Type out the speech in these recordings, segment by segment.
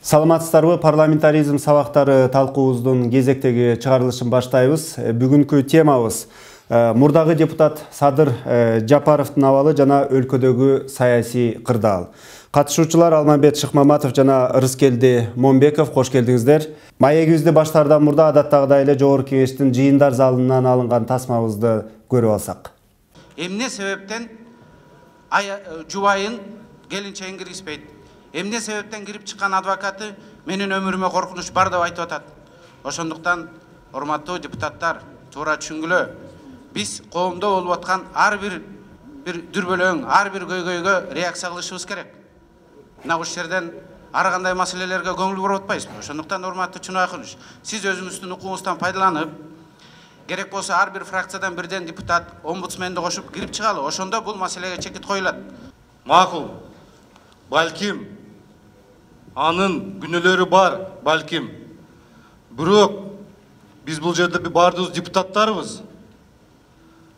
Саламатсыздарбы, парламентаризм сабактары талкуубуздун кезектеги чыгарылышын баштайбыз. Бүгүнкү темабыз мурдагы депутат Садыр Жапаровдун абалы жана өлкөдөгү саясий кырдаал. Катышуучулар Алмамбет Шыкмаматов жана Рыскелди Момбеков, кош келдиңиздер. Маегибизди баштаардан мурда адаттагыдай эле Жогорку Кеңештин жыйындар залынан алынган тасмабызды көрүп алсак. Эмне себептен жубайын келинчегин киргизбейт? Эмне себептен кирип чыккан адвокаты менин өмүрүмө коркунуч бар деп айтып атат. Ошондуктан, урматтуу депутаттар, туура түшүнгүлө. Биз коомдо болуп аткан ар бир дүрбөлөң, ар бир көйгөйгө реакция кылышыбыз керек. Мына ушул жерден ар кандай маселелерге көңүл буруп атпайбызбы? Ошондуктан, урматтуу Чунай Акынович, сиз өзүңүздүн укугуңуздан пайдаланып, керек болсо ар бир фракциядан бирден депутат, омбудсменди кошуп кирип чыгалы. Ошондо бул маселеге чекит коюлат. Макул. Балким анын күнөөлөрү бар, балким. Бирок биз бул жерде бардыбыз депутаттарыбыз.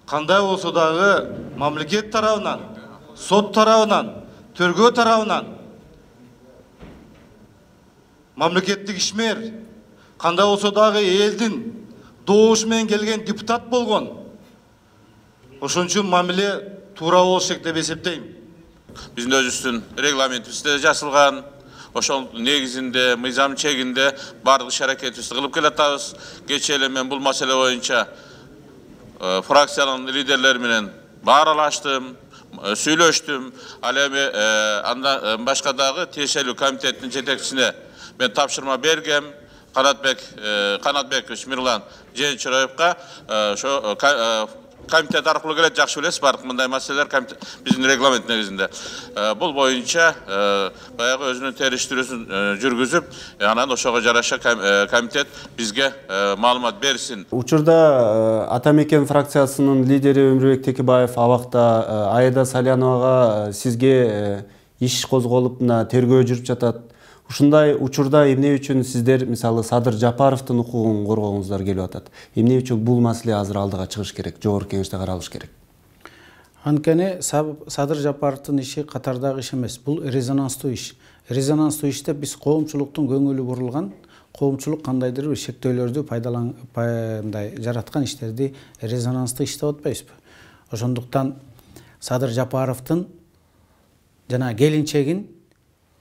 Кандай болсо дагы мамлекет тарабынан, сот тарабынан, төргөө тарабынан мамлекеттик ишмер, кандай болсо дагы элдин добушу менен келген депутат болгон. Ошон үчүн мамиле туура болуш керек деп эсептейм. Биздин өзүбүздүн регламентибизде жазылган, ошол негизинде, мыйзам чегинде бардык иш-аракетибизди кылып келатабыз. Кечээ эле мен бул маселе боюнча фракциянын лидерлери менен бааралаштым, сүйлөштүм. Ал эми андан башка дагы тиешелүү комитеттин жетекчисине мен тапшырма бергем. Канатбекович Мирлан Женчироевка ошо комитет аркылуу келет, жакшы билесиз, бардык мындай маселелер биздин регламент негизинде. Бул боюнча баягы өзүнүн териштирүүсүн жүргүзүп, анан ошого жараша комитет бизге маалымат берсин. Учурда Атамекен фракциясынын лидери Өмүрбек Текебаев абакта, Аида Саляновага сизге иш козголуп, тергөө жүрүп жатат. Ушундай учурда эмне үчүн сиздер мисалы Садыр Жапаровдун укугун коргооңуздар келип атат? Эмне үчүн бул маселе азыр алдыга чыгыш керек, Жогорку Кеңеште каралыш керек? Анткени Садыр Жапаровдун иши катардагы иш эмес, бул резонанстуу иш. Резонанстуу иште биз коомчулуктун көңүлү бурулган, коомчулук кандайдыр бир шектөөлөрдү жараткан иштерди резонанстуу иш деп атпайбызбы? Ошондуктан Садыр Жапаровдун жана келинчегин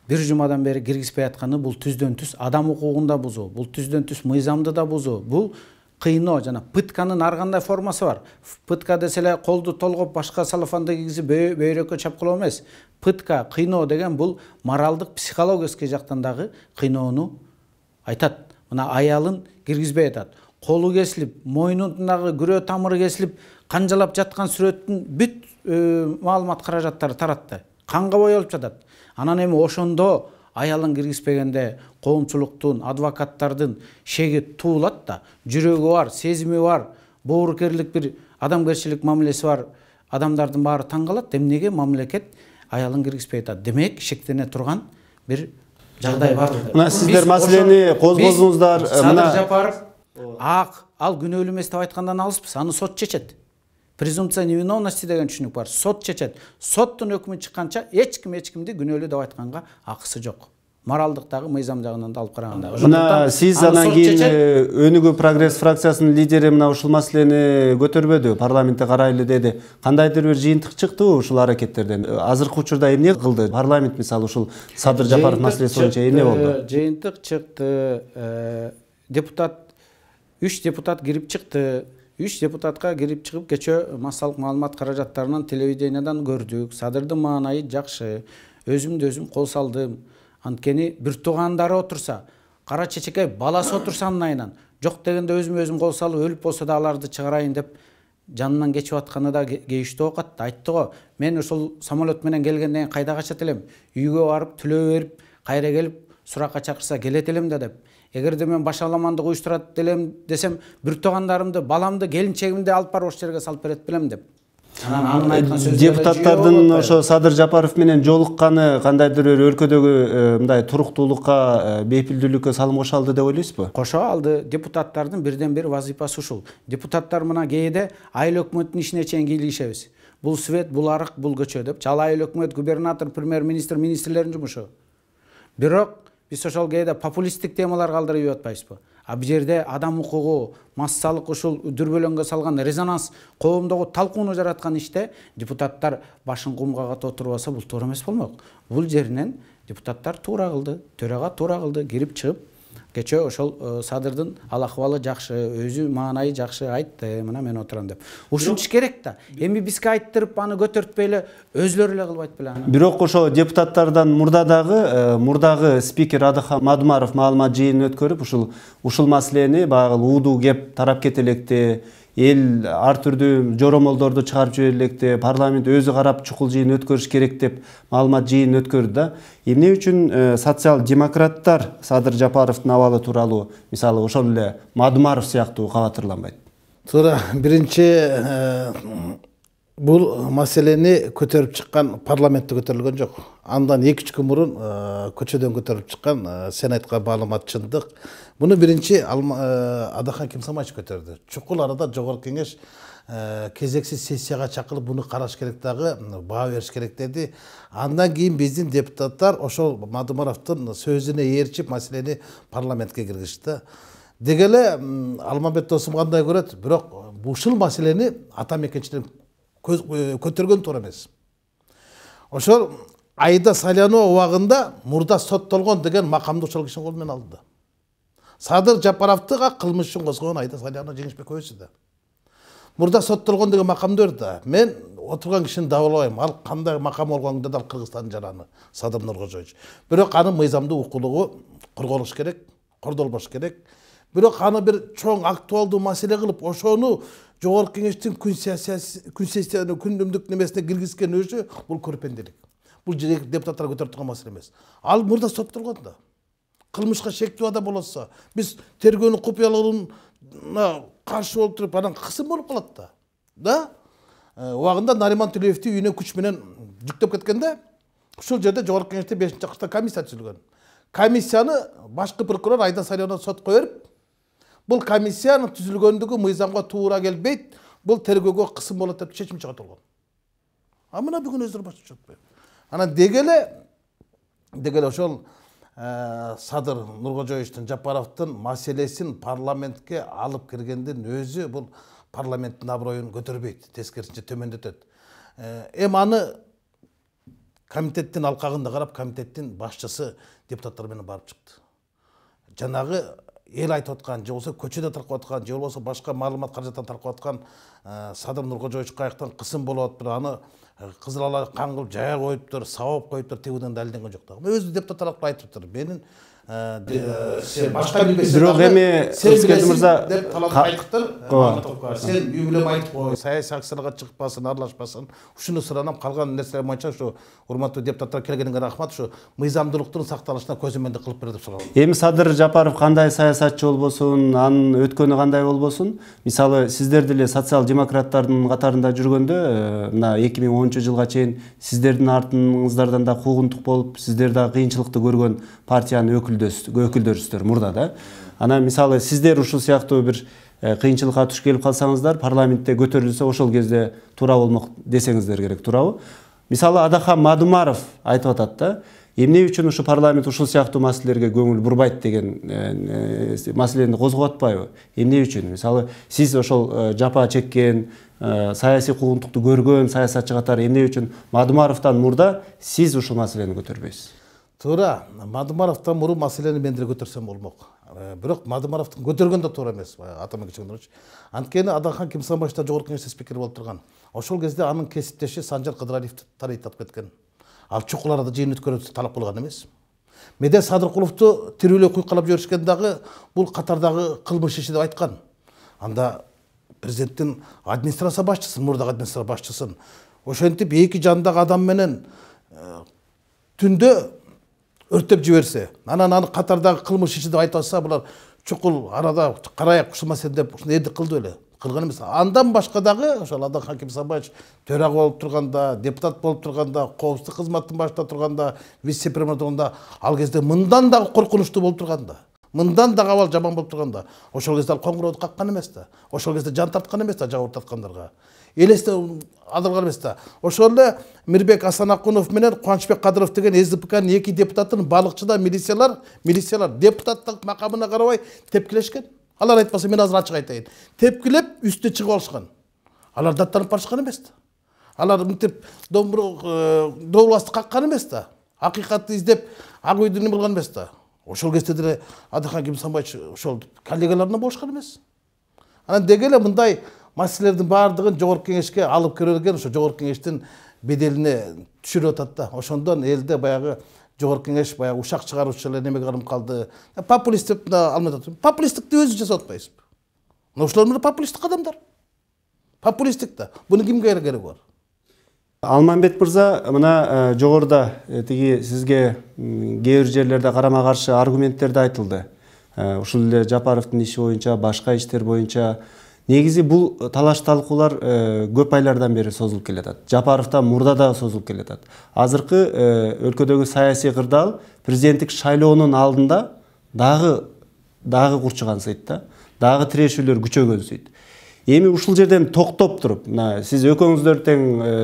бир жумадан бери киргизбей атканы бул түздөн түз адам укугунда бузуу, бул түздөн түз мыйзамды да бузуу. Бул кыйноо жана пытканын ар кандай формасы бар. Пытка десе эле колду толгоп башка салафанды кийгизип бөйрөккө чапкылоо эмес. Пытка, кыйноо деген бул моралдык, психологический жактан дагы кыйноону айтат. Мына аялын киргизбей атат. Колу кесилип, мойнундагы күрөө тамыры кесилип, канжалап жаткан сүрөттүн бүт маалымат каражаттары таратты. Канга боелуп жатат. Анан эми ошондо аялын киргизбегенде коомчулуктун, адвокаттардын шеги туулат да, жүрөгү бар, сезими бар, боорукерлик бир адамгерчилик мамилеси бар адамдардын баары таң калат. Эмнеге мамлекет аялын киргизбей атат? Демек, шектене турган бир жагдай бар. Мына сиздер маселени козгодуңуздар. Садыр Жапаров ал күнөөлүү эмес деп айткандан алыспыз, аны сот чечет. Презумпция невиновности деген түшүнүк бар. Сот чечет. Соттун өкмү чыкканча эчкимди күнөөлүү деп айтканга акысы жок. Моралдык дагы, мыйзам жагынан да алып караганда. Мына сиз анан кийин Өнүгүү Прогресс фракциясынын лидери мына ушул маселени көтөрбөдү, парламентте карайлы деди. Кандайдыр бир жыйынтык чыктыбы ушул аракеттерден? Азыркы учурда эмне кылды парламент, мисалы ушул Садыр Жапаров маселеси боюнча эмне болду? Жыйынтык чыкты. Депутат 3 депутат кирип чыкты. 3 депутатка кирип чыгып, кечөө массалык маалымат каражаттарынан телевидениядан көрдүк. Садырдын маанайы жакшы. Өзүмдү өзүм кол салдым. Анткени бир туугандары отурса, кара чечекей баласы отурса анайынан, жок дегенде өзүм кол салып, өлүп болсо да аларды чыгарайын деп жанынан кечип атканы да кейиштүү окат. Айтты го, мен ушул самолет менен келгенден кийин кайда качат элем? Үйгө барып, төлөө берип, кайра келип, суракка чакырса келет элем да деп. Эгерде мен башаламанды уюштурат делем десем, бир туугандарымды, баламды, келинчегимди алып барып ошол жерге салып берет белем деп. Анын айткан сөзү депутаттардын ошо Садыр Жапаров менен жолукканы кандайдыр бир өлкөдөгү мындай туруктуулукка, бейпилдүүлүккө салым кошо алды деп ойлойсузбу? Кошо алды. Депутаттардын бирден бир вазифасы ушул. Депутаттар мына кээде айыл өкмөттүн ишине чейин кийлигишебиз. Бул свет, бул арык, бул көчө деп. Чал айыл өкмөт, губернатор, премьер-министр, министрлердин жумушу. Бирок Биз ошол кээде популисттик темалар калтырып атпайбызбы? А бул жерде адам укугу, массалык ушул дүрбөлөңгө салган резонанс, коомдогу талкууну жараткан иште депутаттар башын кумга катып отурбаса бул туура эмес болмок. Бул жеринен депутаттар туура кылды, төрага туура кылды, кирип чыгып кече ошол Садырдын ал акыбалы жакшы, өзү маанайы жакшы айтты, мына мен отурам деп. Ушунчу керек да. Эми бизге айттырып аны көтөртпөй эле өзлөрү эле кылбайт беле аны. Бирок ошо депутаттардан мурдагы спикер Адыхан Мадумаров маалымат жыйынын өткөрүп, ушул маселени баягы ууду кеп тарап кете электе, эл ар түрдүү жоромолдорду чыгарып жибере электе, парламент өзү карап чукул жыйын өткөрүш керек деп маалымат жыйынын өткөрдү да. Эмне үчүн социал-демократтар Садыр Жапаровдун абалы тууралуу, мисалы ошол эле Мадумаров сыяктуу кабатырланбайт? Туура, биринчи бул маселени көтөрүп чыккан парламентте көтөрүлгөн жок. Андан 2-3 күн мурун көчөдөн көтөрүп чыккан сен айткан маалымат чындык. Буну биринчи Адыхан Кимсамаевич көтөрдү. Чукул арада жогорку кеңеш кезексиз сессияга чакырып буну караш керек дагы, баа бериш керек деди. Андан кийин биздин депутаттар ошол Мадумаровдун сөзүнө ээрчип маселени парламентке киргизди. Дегеле Алмамбет досум кандай көрөт, бирок ушул маселени ата мекенчилер көтөргөн туура эмес. Ошол Айда Салянова убагында мурда соттолгон деген макамды ошол кишинин колу менен алды. Садыр Жапаровдуга кылмыш үчүн козгон Айда Салянова Жеңишбек өзү да. Мурда соттолгон деген макамды берди. Мен отурган кишини дабалабайм. Ал кандай макам болгондо да Кыргызстандын жараны Садыр Нуркожоевич. Бирок анын мыйзамдуу укугу корголуш керек, кордолбош керек. Бирок аны бир чоң актуалдуу маселе кылып, ошону жогорку кеңештин күндүмдүк немесине киргизген өзү бул көрпенделик. Бул депутаттар көтөрүп турган маселе эмес. Ал мурда соттолгон да. Кылмышка шектүү адам болсо, биз тергөөнүн купуялыгына каршы болуп туруп, анан кысым болуп калат да. Да? Убагында Нариман Төлөевди үйүнө күч менен жүктөп кеткенде, ушул жерде жогорку кеңеште 5-чакыртта комиссия түзүлгөн. Комиссияны башкы прокурор Айда Салянова сотко берип, бул комиссиянын түзүлгөндүгү мыйзамга туура келбейт, бул тергөөгө кысым болот деп чечим чыгартылган. А мына бүгүн өздөрү баш чыкпайт. Анан дегеле ошол Садыр Нуркожоевичтин Жапаровдун маселесин парламентке алып киргендин өзү бул парламенттин аброюн көтөрбөйт, тескерисинче төмөндөтөт. Эми аны комитеттин алкагында карап, комитеттин башчысы депутаттар менен барып чыкты. Жанагы эл айтып аткан, же болбосо көчөдө таркап аткан, же болбосо башка маалымат каражаттан таркап аткан Садыр Нуркожоевич каяктан кысым болуп атып, аны кызыл ала кан кылып жая коюптур, сабап коюптур, тегуден далилденген жок да. Өзү депутаттар айтыптыр. Менин сен башка билбесең, бирок эми Эскелди мырза деп талап айттыктыр. Сен үй бүлөм айтып кой, саясий акцияларга чыкпасын, аралашпасын. Ушуну суранам, калган нерселер боюнча ушу урматтуу депутаттар келгениңе рахмат, ушу мыйзамдуулуктун сакталышына көзөмөндүк кылып берди деп суралам. Эми Садыр Жапаров кандай саясатчы болбосун, анын өткөнү кандай болбосун, мисалы сиздер деле социал-демократтардын катарында жүргөндө, мына 2010-жылга чейин сиздердин артыңыздардан да куугунтук болуп, сиздер да кыйынчылыкты көргөн партиянын өкүлдөрүсүздөр мурда да. Анан мисалы сиздер ушул сыяктуу бир кыйынчылыкка туш келип калсаңыздар, парламентте көтөрүлсө ошол кезде туура болмок десеңиздер керек, туурабы? Мисалы Адыхан Мадумаров айтып атат да, эмне үчүн ушу парламент ушул сыяктуу маселелерге көңүл бурбайт деген маселени козгоп атпайбы? Эмне үчүн? Мисалы сиз ошол жапа чеккен, саясий куугунтукту көргөн саясатчы катары эмне үчүн Мадумаровдон мурда сиз ушул маселени көтөрбөйсүз? Туура, Мадумаровдон мурун маселени мен деле көтөрсөм болмок. Бирок Мадумаровдун көтөргөн да туура эмес, атамекен чыгындырчу. Анткени Адыхан Кимсамаевич да жогорку кеңеште спикер болуп турган. Ошол кезде анын кесиптеши Санжар Кыдыралиев тарыйтап кеткен. Ал чукул арада жыйын өткөрүүсү талап кылган эмес. Медет Садыркуловду тирүүлөй куйкалап жиберишкен дагы бул катардагы кылмыш иши деп айткан. Анда президенттин администрация башчысын, мурдагы администрация башчысын ошентип эки жандагы адам менен түндө өртөп жиберсе, анан аны катардагы кылмыш иши деп айтып атса, булар чукул арада караяк ушул маселе деп ушуну эдик кылды эле. Кылган эмес. Андан башка дагы ошол Адыхан Кимсамаевич төрага болуп турганда, депутат болуп турганда, коопсуздук кызматтын башында турганда, вице-премьер турганда, ал кезде мындан дагы коркунучтуу болуп турганда, мындан дагы абал жаман болуп турганда, ошол кезде ал коңгурооду каккан эмес да. Ошол кезде жан тарткан эмес да жабыр тарткандарга. элесте алдырган эмес да. Ошол эле Мирбек Асанакунов менен Кубанычбек Кадыров деген СДПКнын 2 депутатын балыкчыда милициялар депутаттык макамына карабай тепкилешкен. Алар айтпаса мен азыр ачык айтайын. Тепкилеп үстү чыгып алышкан. Алар даттанып барышкан эмес да. Алар мынтип добуласты каккан эмес да. Акыйкатты издеп ак үйдү неме кылган эмес да. Ошол кезде деле Адырхан Кемсанбаевич ошол коллегаларынан болушкан эмес. Анан деги эле мындай маселелердин баардыгын жогорку кеңешке алып кирилген, ошо жогорку кеңештин беделине түшүрүп атат да. Ошондон элде баягы жогорку кеңеш баягы ушак чыгаруучу эле неме кылып калды. Популист деп алмай атат. Популисттикти өзү жасап атпайсызбы? Ошолор менен популисттик адамдар. Популисттик да. Буну кимге кереги бар? Алманбет мырза, мына жогоруда тиги сизге кээ бир жерлерде карама каршы аргументтерди айтылды. Ушул эле Жапаровдун иши боюнча, башка иштер боюнча негизи бул талаш талкуулар көп айлардан бери созулуп келатат. Жапаровдон мурда да созулуп келатат. Азыркы өлкөдөгү саясий кырдаал президенттик шайлоонун алдында дагы курчугансыйт да. Дагы тирешүүлөр күчөгөнсүйт. Эми ушул жерден токтоп туруп, сиз экөөңүздөр тең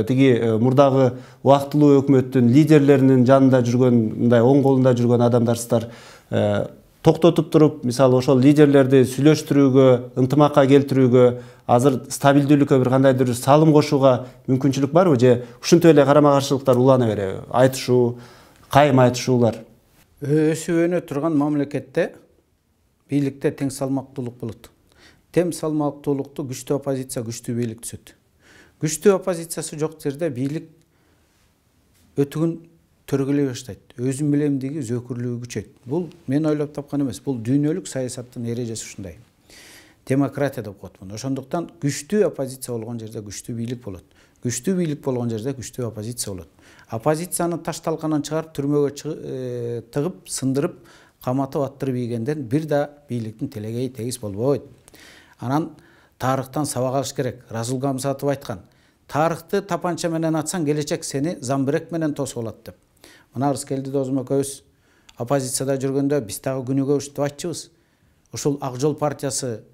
тиги мурдагы убактылуу өкмөттүн лидерлеринин жанында жүргөн, мындай оң колунда жүргөн адамдарсыздар. Токтотуп туруп, мисалы ошол лидерлерди сүйлөштүрүүгө, ынтымакка келтирүүгө, азыр стабилдүүлүккө бир кандайдыр салым кошууга мүмкүнчүлүк барбы же ушинтип эле карама каршылыктар улана береби? Айтышуу, кайым айтышуулар. Өсүп өнө турган мамлекетте бийликте тең салмактуулук болот. Тең салмактуулукту күчтүү оппозиция, күчтүү бийлик түзөт. Күчтүү оппозициясы жок жерде бийлик өтүгүн төргөлөй баштайт. Өзүн билемдиги зөкүрлүгү күчөйт. Бул мен ойлоп тапкан эмес. Бул дүйнөлүк саясаттын эрежеси ушундай. Демократия деп коет муну. Ошондуктан күчтүү оппозиция болгон жерде күчтүү бийлик болот. Күчтүү бийлик болгон жерде күчтүү оппозиция болот. Оппозицияны таш талканан чыгарып, түрмөгө тыгып, сындырып, каматып аттырып ийгенден бир да бийликтин телегейи тегиз болбойт. Анан тарыхтан сабак алыш керек. Расул Гамзатов айткан. Тарыхты тапанча менен атсаң, келечек сени замбирек менен тосуп алат деп. Мына Рыскелди Досум экөөбүз оппозицияда жүргөндө биз дагы күнүгө ушинтип айтчубуз. Ушул Ак Жол партиясы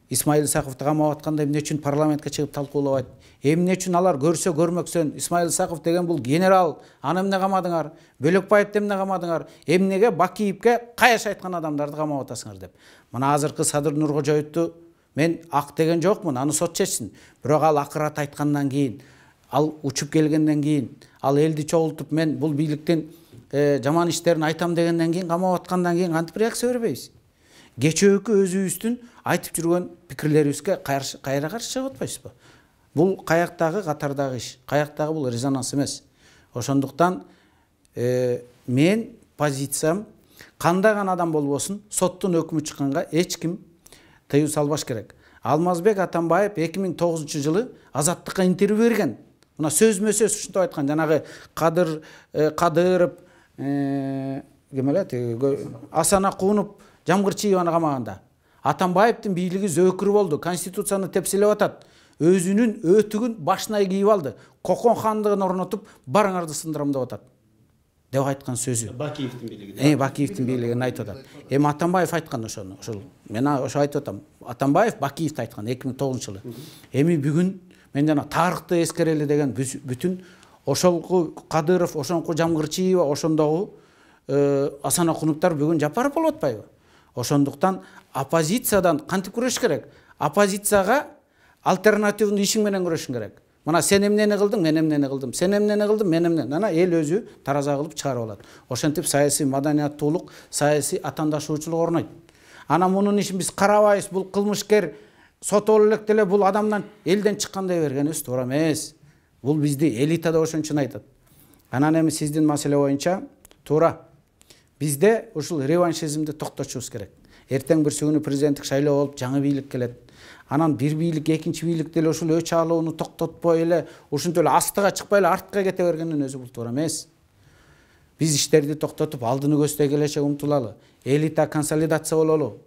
Исмаил Исаковду камап атканда эмне үчүн парламентке чыгып талкуулабайт? Эмне үчүн алар көрсө көрмөксөн Исмаил Исаков деген бул генерал, аны эмне камадыңар? Бөлөкбаевди эмне камадыңар? Эмнеге Бакиевке каяш айткан адамдарды камап атасыңар деп. Мына азыркы Садыр Нуркожоевду мен ак деген жокмун, аны сот чечсин. Бирок ал акырат айткандан кийин, ал учуп келгенден кийин, ал элди чогултуп мен бул бийликтин жаман иштерин айтам дегенден кийин камап аткандан кийин кантип реакция бербейбиз? Кечөөкү өзүбүздүн айтып жүргөн пикирлерибизге кайра каршы чыгып атпайсызбы? Бул каяктагы катардагы иш, каяктагы бул резонанс эмес. Ошондуктан мен позициям кандай гана адам болбосун, соттун өкмү чыкканга эч ким тыюу салбаш керек. Алмазбек Атамбаев 2009 жылы Азаттыкка интервью берген. Мына сөзмө сөз ушинтип айткан. Жанагы Кадыров, Асанакунов, Жамгырчиеваны камаганда. Атамбаевдин бийлиги зөөкүр болду. Конституцияны тепселеп атат. Өзүнүн өтүгүн башына кийип алды. Кокон хандыгын орнотуп, барыңарды сындырам деп атат. Деп айткан сөзү. Бакиевдин бийлиги. Бакиевдин бийлигин айтып атат. Эми Атамбаев айткан ошону. Мен ошо айтып атам. Атамбаев Бакиевди айткан 2009 жылы. Эми бүгүн мен жана тарыхты эскерели деген бүтүн ошолку Кадыров, ошонку Жамгырчиева, ошондогу Асанакуновдор бүгүн Жапаров болуп атпайбы? Ошондуктан оппозициядан кантип күрөш керек? Оппозицияга альтернативный ишиң менен күрөшүң керек. Мына сен эмнени кылдың, мен эмнени кылдым. Сен эмнени кылдың, мен эмнени. Ана эл өзү тараза кылып чыгарып алат. Ошентип саясий маданияттуулук, саясий атаандашуучулук орнойт. Ана мунун ишин биз карабайбыз, бул кылмышкер сотолуп элек деле бул адамдан элден чыккандай бергенибиз туура эмес. Бул бизди элита деп ошон үчүн айтат. Анан эми сиздин маселе боюнча туура. Бизде ушул реваншизмди токтотушубуз керек. Эртең бир күнү президенттик шайлоо болуп, жаңы бийлик келет. Анан бир бийлик, экинчи бийлик деле ушул өч алууну токтотпой эле, ушинтип эле астыга чыкпай эле артка кете бергендин өзү бул туура эмес. Биз иштерди токтотуп, алдыны көздөй келечек умтулалы. Элита консолидация бололу.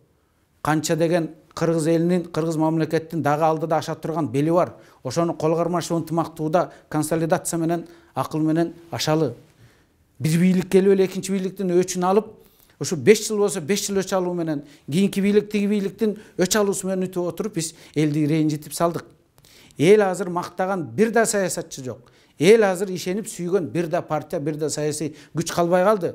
Канча деген кыргыз элинин, кыргыз мамлекеттин дагы алдыда аша турган бели бар. Ошону кол кармашып ынтымактууда консолидация менен, акыл менен ашалы. Бир бийлик келип эле экинчи бийликтин өчүн алып, ошо 5 жыл болсо 5 жыл өч алуу менен, кийинки бийлик тиги бийликтин өч алуусу менен өтүп отуруп биз элди ренжитип салдык. эл азыр мактаган бир да саясатчы жок. Эл азыр ишенип сүйгөн бир да партия, бир да саясий күч калбай калды.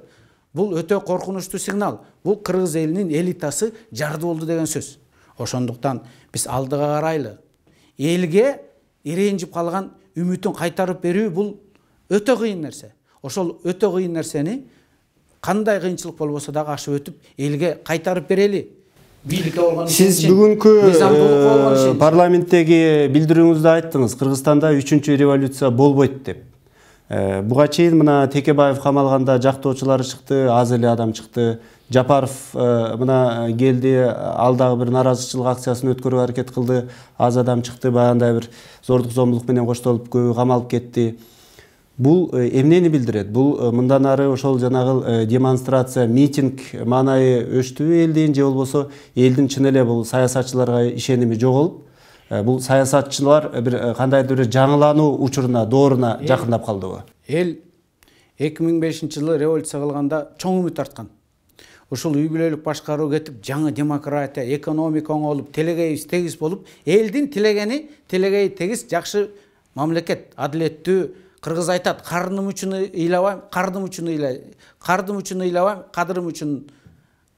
Бул өтө коркунучтуу сигнал. Бул кыргыз элинин элитасы жарды болду деген сөз. Ошондуктан биз алдыга карайлы. Элге иренжип калган үмүтүн кайтарып берүү бул өтө кыйын нерсе. Ошол өтө кыйын нерсени кандай кыйынчылык болбосо дагы ашып өтүп элге кайтарып берели. Сиз бүгүнкү парламенттеги билдирүүңүздө айттыңыз, Кыргызстанда 3-чү революция болбойт деп. Буга чейин мына Текебаев камалганда жактоочулары чыкты, аз эле адам чыкты. Жапаров мына келди, ал дагы бир наразычылык акциясын өткөрүүгө аракет кылды. Аз адам чыкты, баягындай бир зордук зомбулук менен коштолуп көбү камалып кетти. Бул эмнени билдирет? Бул мындан ары ошол жанагы демонстрация, митинг маанайы өчтүбү элдин, же болбосо элдин чын эле бул саясатчыларга ишеними жоголуп, бул саясатчылар бир кандайдыр бир жаңылануу учуруна, дооруна жакындап калдыбы? Эл 2005-жылы революция кылганда чоң үмүт арткан. Ушул үй бүлөлүк башкаруу кетип, жаңы демократия, экономика оңолуп, телегейибиз тегиз болуп, элдин телегейи тегиз жакшы мамлекет, адилеттүү. Кыргыз айтат, карным үчүн ыйлабайм, кардым үчүн ыйлайм, кардым үчүн ыйлабайм, кадырым үчүн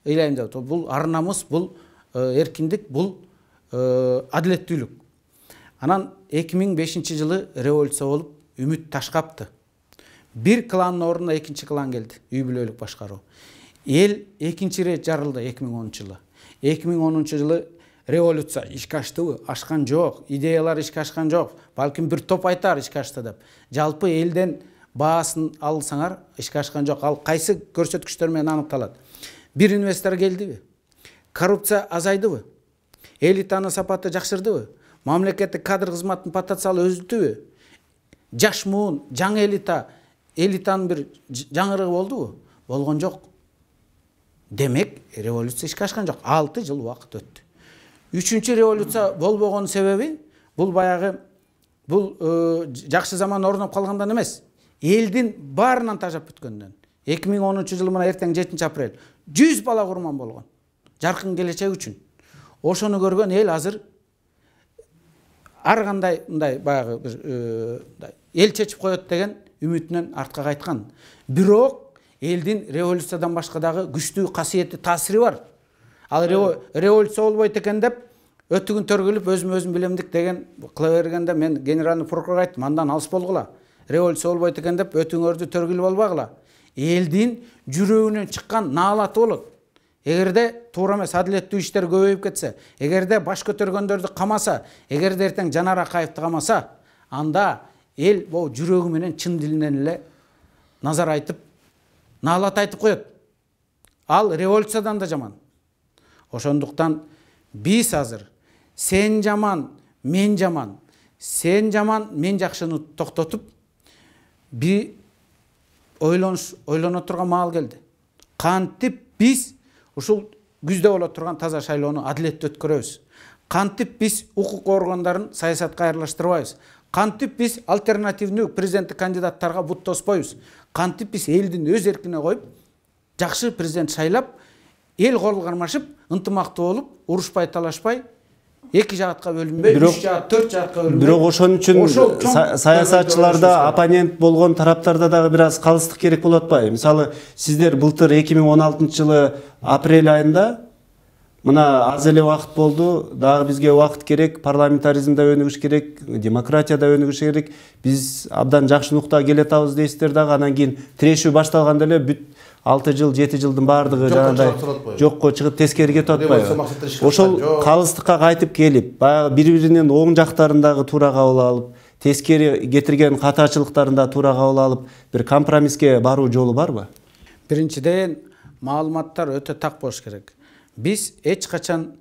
ыйлайм деп. Бул ар намыс, бул эркиндик, бул адилеттүүлүк. Анан 2005-жылы революция болуп, үмүт ташкапты. Бир кландын ордуна экинчи клан келди, үй бүлөлүк башкаруу. Эл экинчи ирет жарылды 2010-жылы. 2010-жылы революция ишке аштыбы? Ашкан жок. Идеялар ишке ашкан жок. Балким бир топ айтар ишке ашты деп. Жалпы элден баасын алсаңар ишке ашкан жок. Ал кайсы көрсөткүчтөр менен аныкталат? Бир инвестор келдиби? Коррупция азайдыбы? Элитанын сапаты жакшырдыбы? Мамлекеттик кадр кызматтын потенциалы өсүлдүбү? Жаш муун, жаңы элитанын бир жаңырыгы болдубу? Болгон жок. Демек, революция ишке ашкан жок. 6 жыл убакыт өттү. 3-чү революция болбогон себеби бул баягы жакшы заман орноп калгандан эмес. Элдин баарынан тажап бүткөндөн. 2010-жылы мына эртең 7-апрель 100 бала курман болгон. Жаркын келечек үчүн. Ошону көргөн эл азыр ар кандай мындай баягы эл чечип коет деген үмүтүнөн артка кайткан. Бирок элдин революциядан башка дагы күчтүү касиети, таасири бар. Ал революция болбойт экен деп өтүгүн төргүлүп өзүм билемдик деген кыла бергенде мен генеральный прокурор айттым, андан алыс болгула. Революция болбойт экен деп өтүңөрдү төргүлүп албагыла. Элдин жүрөгүнөн чыккан наалаты болот. Эгерде туура эмес адилеттүү иштер көбөйүп кетсе, эгерде баш көтөргөндөрдү камаса, эгерде эртең Жанар Акаевди камаса, анда эл бул жүрөгү менен чын дилинен эле назар айтып, наалат айтып коет. Ал революциядан да жаман. Ошондуктан биз азыр сен жаман, мен жаман, сен жаман, мен жакшыны токтотуп, би ойлоно турган маал келди. Кантип биз ушул күздө боло турган таза шайлоону адилеттүү өткөрөбүз? Кантип биз укук органдарын саясатка аралаштырбайбыз? Кантип биз альтернативдүү президенттик кандидаттарга бут тоспойбуз? Кантип биз элдин өз эркине коюп, жакшы президент шайлап, эл кол кармашып, ынтымактуу болуп, урушпай, талашпай, эки жаатка бөлүнбөй, 3 жаат, 4 жаатка бөлүнбөй. Бирок ошон үчүн саясатчыларда, оппонент болгон тараптарда дагы бир аз калыстык керек болуп атпайбы? Мисалы, сиздер былтыр 2016-жылы апрель айында мына аз эле убакыт болду, дагы бизге убакыт керек, парламентаризмде өнүгүш керек, демократияда өнүгүш керек. Биз абдан жакшы нукта келе атабыз дейсиздер дагы, анан кийин тирешүү башталганда эле бүт 6 жыл, 7 жылдын баардыгы жанагындай жокко чыгып тескери кетип атпайбы? Ошол калыстыкка кайтып келип, баягы бири-биринин оң жактарындагы туура кабыл алып, тескери кетирген катачылыктарында туура кабыл алып, бир компромисске баруу жолу барбы? Биринчиден, маалыматтар өтө так болуш керек. Биз эч качан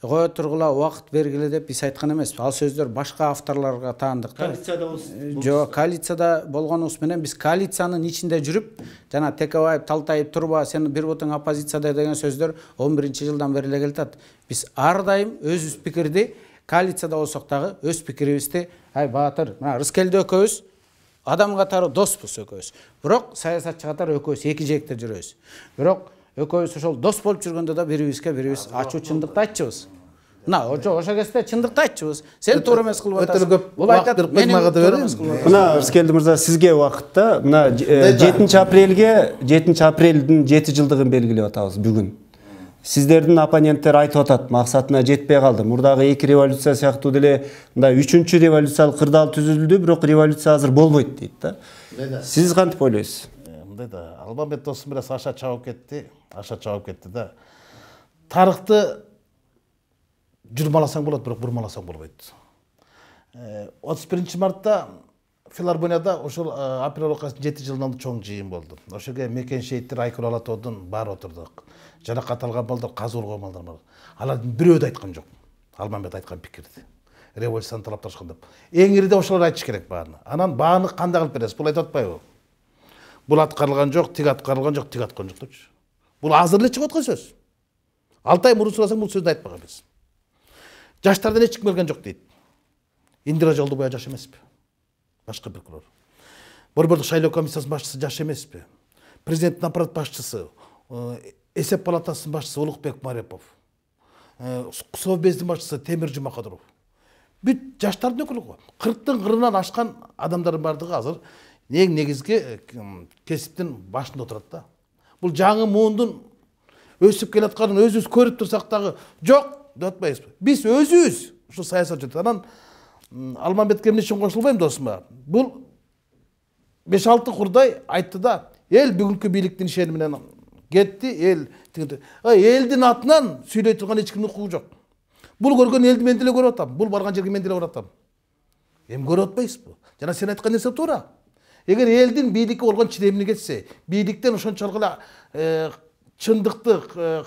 кое тургула убакыт бергиле деп биз айткан эмеспиз. Ал сөздөр башка авторлорго таандык. Коалицияда болсун. Жок, коалицияда болгонубуз менен биз коалициянын ичинде жүрүп, жана Текебаев, Талтаев, Турба, сен бир бутуң оппозицияда деген сөздөр 11-жылдан бери эле келатат. Биз ар дайым өзүбүз пикирди, коалицияда болсок дагы өз пикирибизди, ай Баатыр, мына Рыскелди экөөбүз адам катары доспуз экөөбүз. Бирок саясатчы катары экөөбүз эки жээкте жүрөбүз. Бирок экөөбүз ошол дос болуп жүргөндө да бирибизге бирибиз ачуу чындыкты айтчубыз. Ошол кезде чындыкты айтчубуз. Сен туура эмес кылып Өтө атасың. көп убакыт берип коймага да берем. Мына Рыскелди мырза, сизге убакытта мына 7 апрелге 7 апрелдин 7 жылдыгын белгилеп атабыз бүгүн. Сиздердин оппоненттер айтып атат, максатына жетпей калды. Мурдагы 2 революция сыяктуу деле мындай 3-чү революциялык кырдаал түзүлдү, бирок революция азыр болбойт дейт да. Сиз кантип ойлойсуз? Мындай да, Алмамбет досум бираз аша чабып кетти да. Тарыхты жүрмаласаң болот, бирок бурмаласаң болбойт. 31 мартта филармонияда ошол апрель окуясынын 7 жылынан чоң жыйын болду. Ошого мекен шейиттер Айкүл Алатоодун баары отурдук. Жаракат алган балдар, казы урган балдар бар. Алардын бирөө да айткан жок. Алмамбет айткан пикирди. Революцияны талапташкан деп. Эң ириде ошолор айтыш керек бааны. Анан бааны кандай кылып бересиз? Бул айтып атпайбы? Бул аткарылган жок, тиг аткарылган жок, тиг аткан жок депчи. Бул азыр эле чыгып аткан сөз. 6 ай мурун сурасаң бул сөздү айтпаган эмес. Жаштардан эч ким келген жок дейт. Индира Жолдубаева жаш эмеспи? Башка прокурор. Борбордук шайлоо комиссиясынын башчысы жаш эмеспи? Президенттин аппарат башчысы, эсеп палатасынын башчысы Улукбек Марепов, Совбездин башчысы Темир Жумакадыров. Бүт жаштардын өкүлү го. 40-тын кырынан ашкан адамдардын бардыгы азыр эң негизги кесиптин башында отурат да. Бул жаңы муундун өсүп келатканын өзүбүз көрүп турсак дагы жок деп атпайбызбы? Биз өзүбүз ушу саясат жүрүп анан Алмамбетке эмне үчүн кошулбайм досума? Бул 5-6 курдай айтты да, эл бүгүнкү бийликтин ишени менен кетти, элдин атынан сүйлөй турган эч кимдин укугу жок. Бул көргөн элди мен деле көрүп атам, бул барган жерге мен деле барып атам. Эми көрүп атпайсызбы? Жана сен айткан нерсе туура. Эгер элдин бийликке болгон чидемини кетсе, бийликтен ошончолук эле чындыкты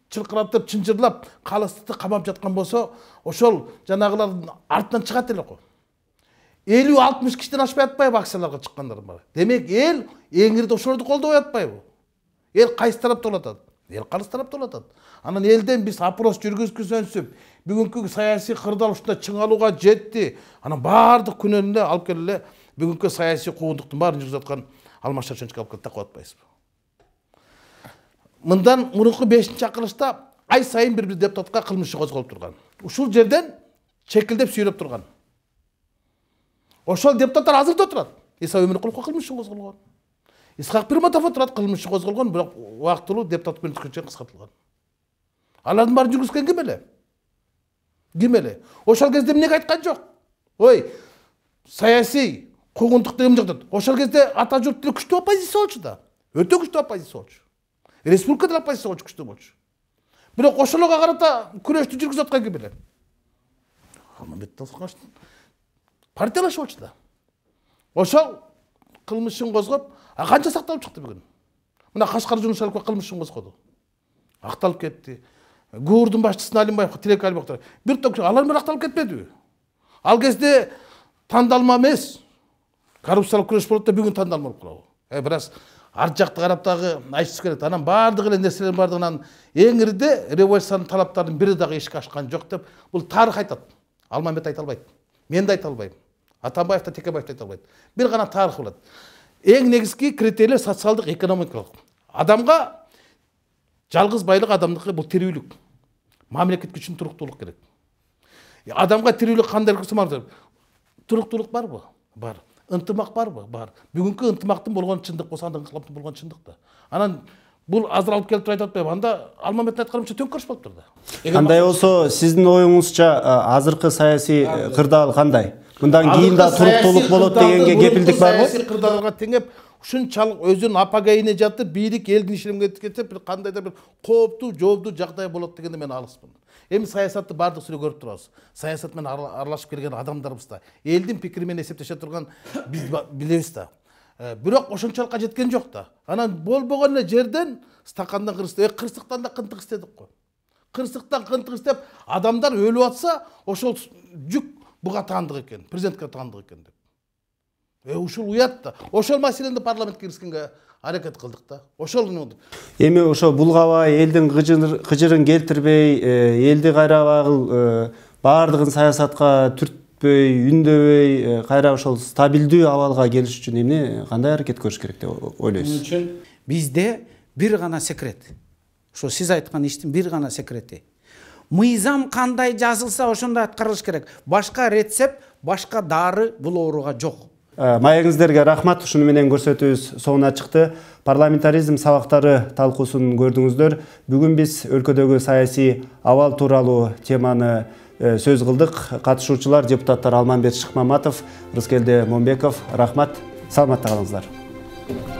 чылкыратып, чынжырлап, калыстыкты камап жаткан болсо, ошол жанагылардын артынан чыгат эле го. 50-60 кишиден ашпай атпайбы акцияларга чыккандар бар. Демек эл эң ириде ошолорду колдобой атпайбы? Эл кайсы тарапта болуп атат? Эл кайсы тарапта болуп атат? Анан элден биз опрос жүргүзгүзөнсүп, бүгүнкү саясий кырдаал ушунда чыңалууга жетти. Анан баардык күнөөнү алып келип эле бүгүнкү саясий куугунтуктун баарын жүргүзүп аткан Алмаз Шарченчиге алып келип такып атпайсызбы? Мындан мурунку 5-чакырылышта ай сайын бир депутатка кылмыш иши козголуп турган. Ушул жерден чекилдеп сүйлөп турган. Ошол депутаттар азыр да турат. Иса Өмүркуловго кылмыш иши козголгон. Исхак Пирматовго турат, кылмыш иши козголгон, бирок убактылуу депутат мөөнөткө кыскартылган. Алардын баарын жүргүзгөн ким эле? Ким эле? Ошол кезде эмнеге айткан жок? Ой, саясий куугунтук деген жок. Ошол кезде ата журт деле күчтүү оппозиция болчу да. Өтө күчтүү оппозиция болчу. Республика деле оппозиция болчу, күчтүү болчу. Бирок ошолорго карата күрөштү жүргүзүп аткан ким эле? Алмамбет Досмуштун партиялашып болчу да. Ошол кылмышын козгоп, канча сакталып чыкты бүгүн. Мына Кашкар Жунушаловго кылмышын козгоду. Акталып кетти. ГУРдун башчысы Алимбаев, Тилек Алимбаевдер бир топ алар менен акталып кетпедиби? Ал кезде тандалма эмес. Коррупциялык күрөш болот да бүгүн тандалма болуп калабы. Бираз ар жакты карап дагы айтыш керек. Анан баардык эле нерселердин баардыгынан эң ириде революциянын талаптарынын бири дагы ишке ашкан жок деп бул тарых айтат. Алмамбет айта албайт. Мен да айта албайм. Атамбаев да Текебаев да айта албайт. Бир гана тарых болот. Эң негизги критерийлер социалдык, экономикалык. Адамга жалгыз байлык адамдыкы бул тирүүлүк. Мамлекет үчүн туруктуулук керек. Адамга тирүүлүк кандай кылса туруктуулук барбы? Бар. Ынтымак барбы? Бар. Бүгүнкү ынтымактын болгон чындык болсо андан кылымтын болгон чындык да. Анан бул азыр алып келип айтып атпайбы? Анда Алмамбеттин айтканынча төңкөрүш болуп турду. Кандай болсо сиздин оюңузча азыркы саясий кырдаал кандай? Мындан кийин да туруктуулук болот дегенге кепилдик барбы? Саясий кырдаалга теңеп ушунчалык өзүнүн апагайыне жатып, бийлик элдин ишине кетип, бир кандайдыр бир кооптуу, жообдуу жагдай болот дегенде мен алыспын. Эми саясатты баардык сүрө көрүп турабыз. Саясат менен аралашып келген адамдарыбыз да, элдин пикири менен эсептеше турган биз билебиз да. Бирок ошончолукка жеткен жок да. Анан болбогон эле жерден стакандан кырсыктан да кынтык истедик го. Кырсыктан кынтык истеп, адамдар өлүп атса, ошол жүк буга таандык экен, президентке таандык экен деп. Ушул уят да. Ошол маселени парламентке киргизгенге аракет кылдык да. Ошол эми ошо булгабай элдин кыжырын келтирбей, элди кайра баардыгын саясатка түртпөй, үндөбөй, кайра ошол стабилдүү абалга келиш үчүн эмне кандай аракет көрүш керек деп ойлойсуз? Бизде бир гана секрет. Ошо сиз айткан иштин бир гана секрети. мыйзам кандай жазылса ошондой аткарылыш керек. Башка рецепт, башка дары бул ооруга жок. Маегиңиздерге рахмат. Ушуну менен көрсөтүүбүз соңуна чыкты. Парламентаризм сабактары талкуусун көрдүңүздөр. Бүгүн биз өлкөдөгү саясий абал тууралуу теманы сөз кылдык. Катышуучулар депутаттар Алманбет Шыкмаматов, Рыскелде Момбеков. Рахмат. Саламатта калыңыздар.